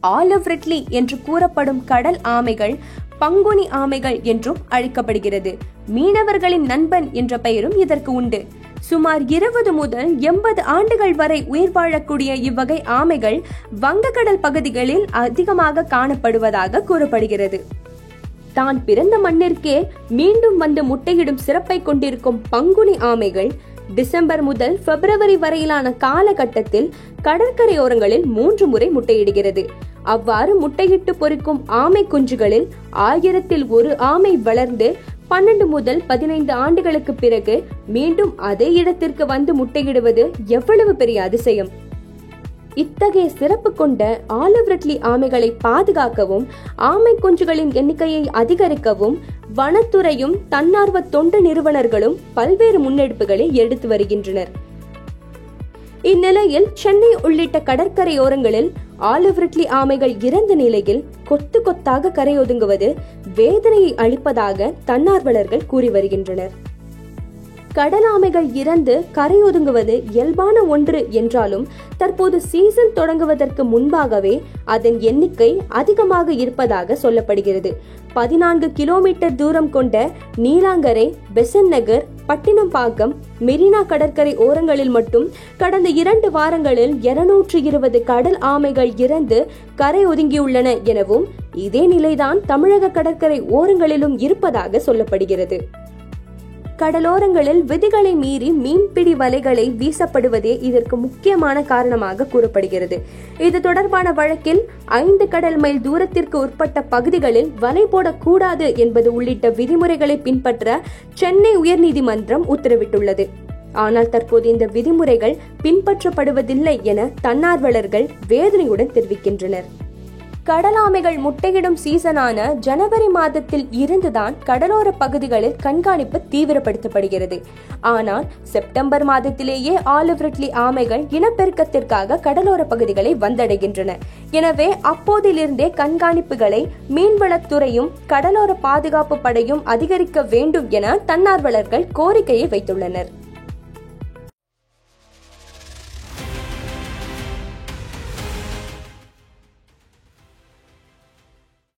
Olive ridley என்று கூறப்படும் கடல் ஆமைகள் பங்குனி ஆமைகள் என்றும் அழைக்கப்படுகிறது. மீனவர்களின் நண்பன் என்ற பெயரும் இதற்கு உண்டு. சுமார் 20 முதல் 80 ஆண்டுகள் வரை உயிர் வாழக்கூடிய இவ்வகை ஆமைகள் வங்கக்கடல் பகுதிகளில் அதிகமாக காணப்படுவதாக கூறப்படுகிறது. தான் பிறந்த மண்ணிற்கே மீண்டும் வந்து முட்டையிடும் சிறப்பை கொண்டிருக்கும் பங்குனி ஆமைகள் டிசம்பர் முதல் பிப்ரவரி வரையிலான காலகட்டத்தில் கடற்கரையோரங்களில் 3 முறை முட்டையிடுகிறது. அவ்வாறு முட்டையிட்டு பொறிக்கும் ஆமை குஞ்சுகளில் 1000ல் 1 ஆமை வளர்ந்து 12 முதல் 15 ஆண்டுகளுக்கு பிறகு மீண்டும் அதே இடத்திற்கு வந்து முட்டையிடுவது எவ்வளவு பெரிய அதிசயம்! இத்தகைய சிறப்பு கொண்ட ஆலிவ் ரிட்லி ஆமைகளை பாதுகாக்கவும் ஆமை குஞ்சுகளின் எண்ணிக்கையை அதிகரிக்கவும் வனத்துறையும் தன்னார்வ தொண்டு நிறுவனர்களும் பல்வேறு முன்னெடுப்புகளை எடுத்து வருகின்றனர். இந்நிலையில் சென்னை உள்ளிட்ட கடற்கரையோரங்களில் ஆலிவ் ரிட்லி ஆமைகள் இறந்த நிலையில் கொத்து கொத்தாக கரையொதுங்குவது வேதனையை அளிப்பதாக தன்னார்வலர்கள் கூறி வருகின்றனர். கடல் ஆமைகள் இறந்து கரையொதுங்குவது இயல்பான ஒன்று என்றாலும் தற்போது சீசன் தொடங்குவதற்கு முன்பாகவே அதன் எண்ணிக்கை அதிகமாக இருப்பதாக சொல்லப்படுகிறது. 14 கிலோமீட்டர் தூரம் கொண்ட நீலாங்கரை, பெசன்ட் நகர், பட்டினப்பாக்கம், மெரினா கடற்கரை ஓரங்களில் மட்டும் கடந்த 2 வாரங்களில் 220 கடல் ஆமைகள் இறந்து கரை ஒதுங்கியுள்ளன எனவும் இதே நிலைதான் தமிழக கடற்கரை ஓரங்களிலும் இருப்பதாக சொல்லப்படுகிறது. கடலோரங்களில் விதிகளை மீறி மீன்பிடி வலைகளை வீசப்படுவதே இதற்கு முக்கியமான காரணமாக கூறப்படுகிறது. இது தொடர்பான வழக்கில் 5 கடல் மைல் தூரத்திற்கு உட்பட்ட பகுதிகளில் வலை போடக்கூடாது என்பது உள்ளிட்ட விதிமுறைகளை பின்பற்ற சென்னை உயர்நீதிமன்றம் உத்தரவிட்டுள்ளது. ஆனால் தற்போது இந்த விதிமுறைகள் பின்பற்றப்படுவதில்லை என தன்னார்வலர்கள் வேதனையுடன் தெரிவிக்கின்றனர். கடல் ஆமைகள் முட்டையிடும் சீசனான ஜனவரி மாதத்தில் இருந்துதான் கடலோர பகுதிகளில் கண்காணிப்பு தீவிரப்படுத்தப்படுகிறது. ஆனால் செப்டம்பர் மாதத்திலேயே ஆலிவ் ரிட்லி ஆமைகள் இனப்பெருக்கத்திற்காக கடலோர பகுதிகளை வந்தடைகின்றன. எனவே அப்போதிலிருந்தே கண்காணிப்புகளை மீன்வளத்துறையும் கடலோர பாதுகாப்பு படையும் அதிகரிக்க வேண்டும் என தன்னார்வலர்கள் கோரிக்கையை வைத்துள்ளனர்.